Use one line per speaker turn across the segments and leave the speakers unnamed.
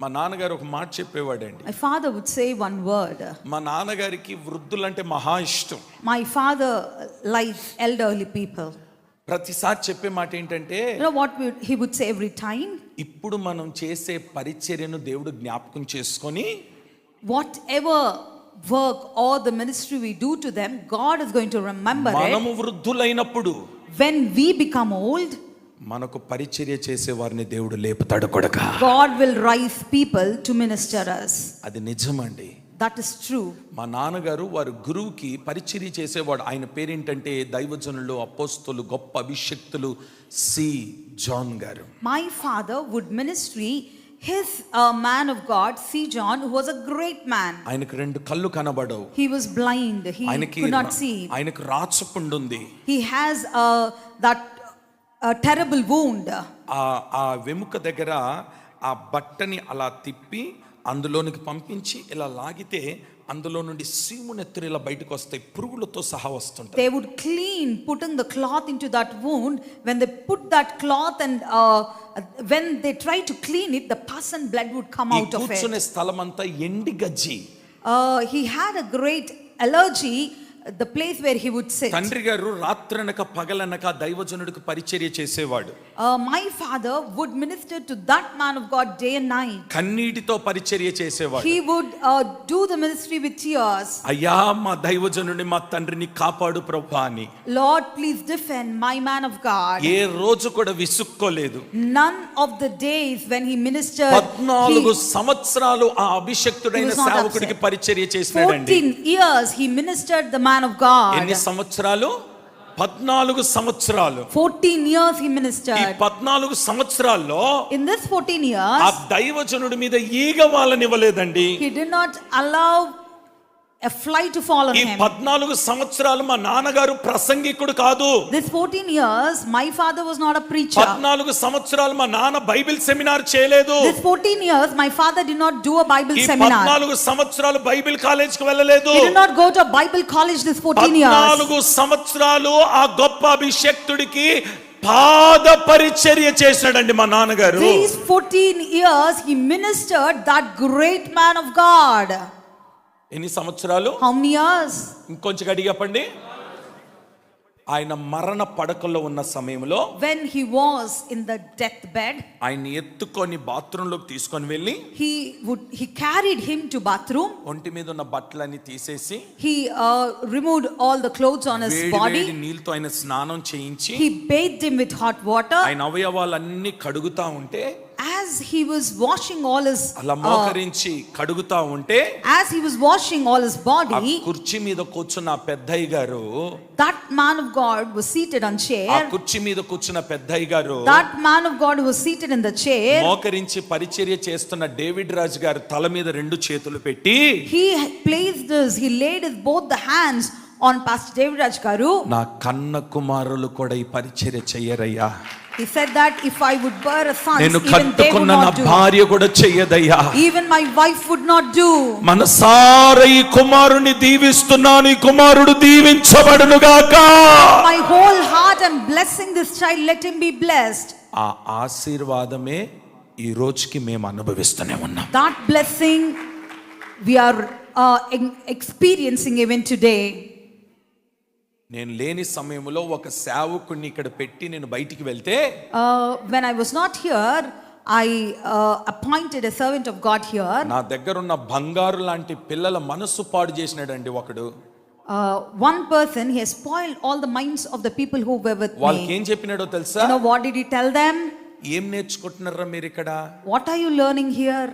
మా నాన్నగారు ఒక మాట చెప్పేవాడండి.
My father would say one word.
మా నాన్నగారికి వృద్ధులంటే మహా ఇష్టం.
My father likes elderly people.
ప్రతిసారి చెప్పే మాట ఏంటంటే,
You know what he would say every time?
ఇప్పుడు మనం చేసే పరిచర్యను దేవుడు జ్ఞాపకం చేసుకొని,
whatever work or the ministry we do to them, God is going to remember it.
మనము వృద్ధులైనప్పుడు,
when we become old,
మనకు పరిచర్య చేసే వారిని దేవుడు లేపుతాడు కొడక.
God will rise people to minister us.
అది నిజమండి.
That is true.
మా నాన్నగారు వారి గురువుకి పరిచర్య చేసేవాడు. ఆయన పేరేంటంటే దైవజనులు, అపోస్తలు, గొప్ప అభిషక్తులు సి జాన్ గారు.
My father would ministry his man of God C John, who was a great man.
ఆయనకు రెండు కళ్ళు కనబడవు.
He was blind. He could not see.
ఆయనకు రాచపుండు ఉంది.
He has that terrible wound.
ఆ వెముక దగ్గర ఆ బట్టని అలా తిప్పి అందులోనికి పంపించి ఇలా లాగితే అందులో నుండి సీమునెత్తురు ఇలా బయటకు వస్తాయి, పురుగులతో సహా వస్తుంటాయి.
They would clean putting the cloth into that wound. When they put that cloth and when they try to clean it, the pus and blood would come out of it.
కూర్చునే స్థలం అంతా ఎండి గజ్జి.
He had a great allergy, the place where he would sit.
తండ్రి గారు రాత్రనక పగలనక దైవజనుడికి పరిచర్య చేసేవాడు.
My father would minister to that man of God day and night.
కన్నీటితో పరిచర్య చేసేవాడు.
He would do the ministry with tears.
అయ్యా మా దైవజనుడిని మా తండ్రిని కాపాడు ప్రభువా అని.
Lord, please defend my man of God.
ఏ రోజు కూడా విసుక్కోలేదు.
None of the days when he ministered,
14 సంవత్సరాలు ఆ అభిషక్తుడైన సేవకుడికి పరిచర్య చేసినాడండి.
14 years he ministered the man of God.
ఎన్ని సంవత్సరాలు? 14 సంవత్సరాలు.
14 years he ministered.
ఈ 14 సంవత్సరాల్లో
In this 14 years,
ఆ దైవజనుడి మీద ఈగ వాళ్ళనివ్వలేదండి.
he did not allow a fly to fall on
ఈ
him.
14 సంవత్సరాలు మా నాన్నగారు ప్రసంగికుడు కాదు.
This 14 years my father was not a preacher.
14 సంవత్సరాలు మా నాన్న బైబిల్ సెమినార్ చేయలేదు.
This 14 years my father did not do a Bible
ఈ
seminar.
14 సంవత్సరాలు బైబిల్ కాలేజీకి వెళ్ళలేదు.
He did not go to a Bible college this 14 years.
14 సంవత్సరాలు ఆ గొప్ప అభిషక్తుడికి పాద పరిచర్య చేశాడండి మా నాన్నగారు.
These 14 years he ministered that great man of God.
ఎన్ని సంవత్సరాలు?
How many years?
ఇంకొంచెం గట్టిగా చెప్పండి. ఆయన మరణ పడకల్లో ఉన్న సమయంలో,
when he was in the deathbed,
ఆయన ఎత్తుకొని బాత్రూంలోకి తీసుకొని వెళ్ళి
he carried him to bathroom.
ఒంటి మీద ఉన్న బట్టలన్నీ తీసేసి
He removed all the clothes on his body.
వేడి నీళ్ళతో ఆయన స్నానం చేయించి
He bathed him with hot water.
ఆయన అవయవాలన్నీ కడుగుతా ఉంటే,
as he was washing all his
అలా మోకరించి కడుగుతా ఉంటే,
as he was washing all his body,
కుర్చీ మీద కూర్చున్న పెద్దయ్య గారు,
that man of God was seated on chair.
ఆ కుర్చీ మీద కూర్చున్న పెద్దయ్య గారు,
that man of God was seated in the chair,
మోకరించి పరిచర్య చేస్తున్న డేవిడ్ రాజు గారు తల మీద 2 చేతులు పెట్టి,
he laid his both the hands on Pastor David Raj garu.
నా కన్న కుమారులు కూడా ఈ పరిచర్య చెయ్యరయ్యా.
He said that if I would bear a son,
నేను
even they would
కట్టుకున్న నా
not do.
భార్య కూడా చెయ్యదయ్యా.
Even my wife would not do.
మనసారా ఈ కుమారుని దీవిస్తున్నాను, ఈ కుమారుడు దీవించబడును గాక.
My whole heart and blessing this child, let him be blessed.
ఆ ఆశీర్వాదమే ఈ రోజుకి మేము అనుభవిస్తూనే ఉన్నాం.
That blessing we are experiencing even today.
నేను లేని సమయంలో ఒక సేవకుడిని ఇక్కడ పెట్టి నేను బయటికి వెళ్తే,
when I was not here, I appointed a servant of God here.
నా దగ్గర ఉన్న బంగారు లాంటి పిల్లల మనసు పాడు చేసినాడండి ఒకడు.
One person, he has spoiled all the minds of the people who were with
వాళ్ళకి
me.
ఏం చెప్పినాడో తెలుసా?
You know what did he tell them?
ఏం నేర్చుకుంటున్నారా మీరు ఇక్కడ?
What are you learning here?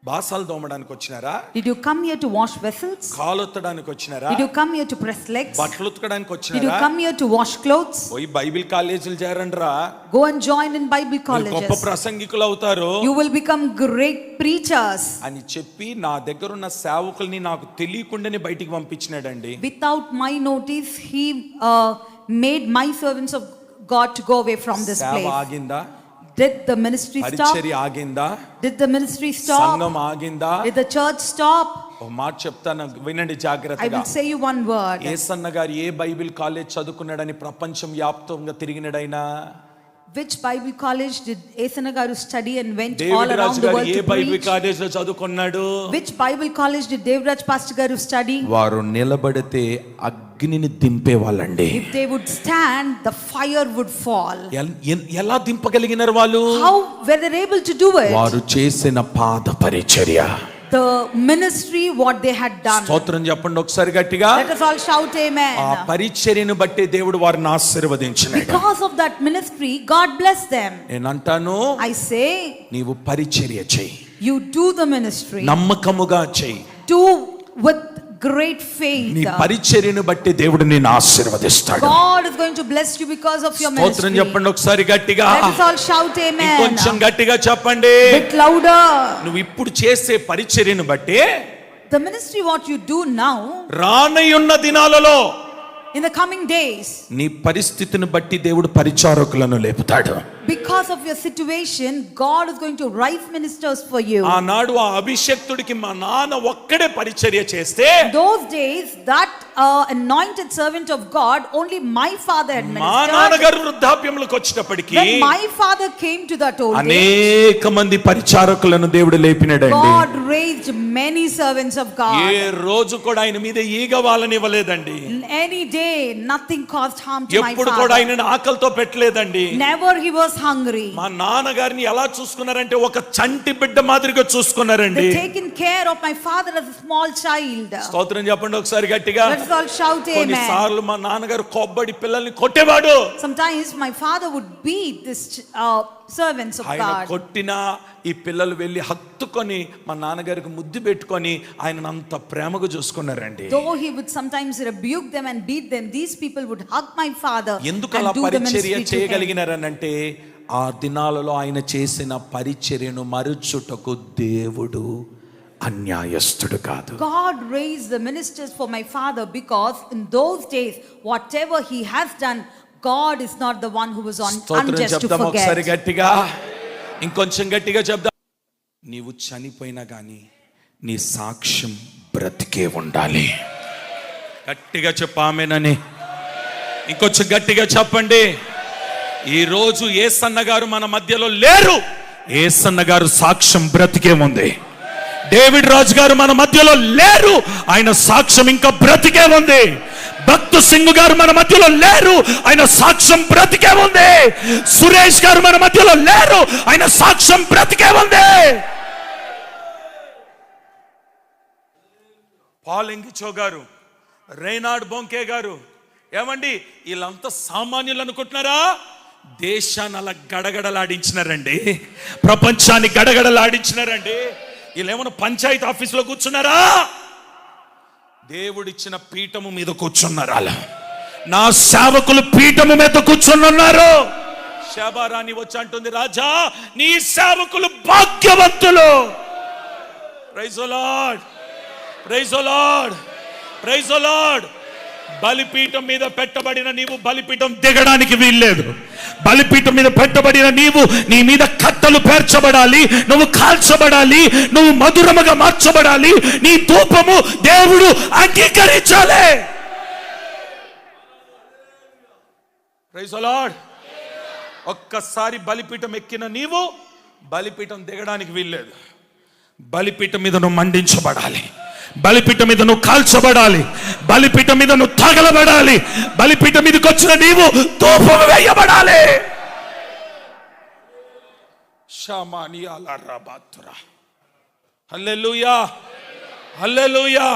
బాసాలు దోమడానికి వచ్చినారా?
Did you come here to wash vessels?
కాలు ఉత్తడానికి వచ్చినారా?
Did you come here to press legs?
బట్టలు ఉతకడానికి
Did you
వచ్చినారా?
come here to wash clothes?
పోయి బైబిల్ కాలేజీలు చేరండిరా.
Go and join in Bible
గొప్ప
colleges.
ప్రసంగికులు అవుతారు
You will become great preachers.
అని చెప్పి నా దగ్గర ఉన్న సేవకుల్ని నాకు తెలియకుండానే బయటికి పంపించినాడండి.
Without my notice, he made my servants of God to go away from this
సేవ
place.
ఆగిందా?
Did the ministry stop?
పరిచర్య ఆగిందా?
Did the ministry stop?
సంఘం ఆగిందా?
Did the church stop?
ఒక మాట చెప్తాను, వినండి
I
జాగ్రత్తగా.
will say you one word.
Yesanna గారు ఏ Bible college చదువుకున్నాడని ప్రపంచం వ్యాప్తంగా తిరిగినాడైనా?
Which Bible college did Esana garu study and went all
David
around
Raju
the
గారు
world
A
to
Bible
preach?
College లో చదువుకున్నాడు?
Which Bible college did Devraj Pastor garu study?
వారు నిలబడితే అగ్నిని దింపేవాళ్ళండి.
If they would stand, the fire would fall.
ఎలా దింపగలిగినారు వాళ్ళు?
How were they able to do it?
వారు చేసిన పాద పరిచర్య.
The ministry what they had done.
స్తోత్రం చెప్పండి ఒకసారి గట్టిగా.
Let us all shout amen.
ఆ పరిచర్యను బట్టి దేవుడు వారిని ఆశీర్వదించినాడు.
Because of that ministry, God bless them.
నేను అంటాను,
I say,
నీవు పరిచర్య చెయ్యి,
you do the ministry.
నమ్మకముగా చెయ్యి.
Do with great faith.
నీ పరిచర్యను బట్టి దేవుడు నిన్ను ఆశీర్వదిస్తాడు.
God is going to bless you because of your ministry.
స్తోత్రం చెప్పండి ఒకసారి గట్టిగా.
Let us all shout amen.
కొంచెం గట్టిగా చెప్పండి.
Bit louder.
నువ్వు ఇప్పుడు చేసే పరిచర్యను బట్టి
The ministry what you do now,
రానయ్యున్న దినాలలో,
in the coming days,
నీ పరిస్థితిని బట్టి దేవుడు పరిచారకులను లేపుతాడు.
because of your situation, God is going to rise ministers for you.
ఆనాడు ఆ అభిషక్తుడికి మా నాన్న ఒక్కడే పరిచర్య చేస్తే,
Those days, that anointed servant of God, only my father had
మా
ministered.
నాన్నగారు వృద్ధాప్యంలోకి వచ్చేటప్పటికి
When my father came to that old age,
అనేక మంది పరిచారకులను దేవుడు లేపినాడండి.
God raised many servants of
A
God.
రోజు కూడా ఆయన మీద ఈగ వాళ్ళనివ్వలేదండి.
Any day, nothing caused harm to my
ఎప్పుడు కూడా
father.
ఆయనను ఆకలితో పెట్టలేదండి.
Never he was hungry.
మా నాన్నగారిని ఎలా చూసుకున్నారంటే ఒక చంటి బిడ్డ మాదిరిగా చూసుకున్నారండి.
They taken care of my father as a small child.
స్తోత్రం చెప్పండి ఒకసారి గట్టిగా.
Let's all shout amen.
కొన్నిసార్లు మా నాన్నగారు కొబ్బడి పిల్లల్ని కొట్టేవాడు.
Sometimes my father would beat this servants of
ఆయన
God.
కొట్టినా ఈ పిల్లలు వెళ్ళి హత్తుకొని మా నాన్నగారికి ముద్దు పెట్టుకొని ఆయనను అంత ప్రేమగా చూసుకున్నారండి.
Though he would sometimes rebuke them and beat them, these people would hug my father
ఎందుకు
and
అలా
do the
పరిచర్య
ministry to him.
చేయగలిగినారనంటే ఆ దినాలలో ఆయన చేసిన పరిచర్యను మరుచుటకు దేవుడు అన్యాయస్తుడు కాదు.
God raised the ministers for my father because in those days whatever he has done, God is not the one who was unjust to
చెప్దాం ఒకసారి
forget.
గట్టిగా, ఇంకొంచెం గట్టిగా చెప్దాం. నీవు చనిపోయినా కానీ నీ సాక్ష్యం బ్రతికే ఉండాలి. గట్టిగా చెప్పామేనని, ఇంకొంచెం గట్టిగా చెప్పండి. ఈ రోజు యేసన్న గారు మన మధ్యలో లేరు, యేసన్న గారు సాక్ష్యం బ్రతికే ఉంది. డేవిడ్ రాజు గారు మన మధ్యలో లేరు, ఆయన సాక్ష్యం ఇంకా బ్రతికే ఉంది. భక్తు సింగ్ గారు మన మధ్యలో లేరు, ఆయన సాక్ష్యం బ్రతికే ఉంది. సురేష్ గారు మన మధ్యలో లేరు, ఆయన సాక్ష్యం బ్రతికే ఉంది. పాల్ ఎంగిచో గారు, రేనాడ్ బొంకే గారు, ఏమండి వీళ్ళంతా సామాన్యులు అనుకుంటున్నారా? దేశాన్ని అలా గడగడలాడించినారండి, ప్రపంచాన్ని గడగడలాడించినారండి. వీళ్ళేమన్నా పంచాయతీ ఆఫీసులో కూర్చున్నారా? దేవుడిచ్చిన పీఠము మీద కూర్చున్నారు. అలా నా సేవకులు పీఠము మీద కూర్చున్నారు. శాబారాణి వచ్చి అంటుంది, రాజా నీ సేవకులు భాగ్యవంతులు. Praise the lord, praise the lord, praise the lord. బలిపీఠం మీద పెట్టబడిన నీవు బలిపీఠం దిగడానికి వీల్లేదు. బలిపీఠం మీద పెట్టబడిన నీవు, నీ మీద కట్టలు పేర్చబడాలి, నువ్వు కాల్చబడాలి, నువ్వు మధురముగా మార్చబడాలి, నీ ధూపము దేవుడు అంగీకరించాలి. Praise the lord. ఒక్కసారి బలిపీఠం ఎక్కిన నీవు బలిపీఠం దిగడానికి వీల్లేదు. బలిపీఠం మీద నువ్వు మండించబడాలి, బలిపీఠం మీద నువ్వు కాల్చబడాలి, బలిపీఠం మీద నువ్వు తగలబడాలి, బలిపీఠం మీదకి వచ్చిన నీవు ధూపం వేయబడాలి. షామానియాల రబాతురా. హల్లెలూయా, హల్లెలూయా.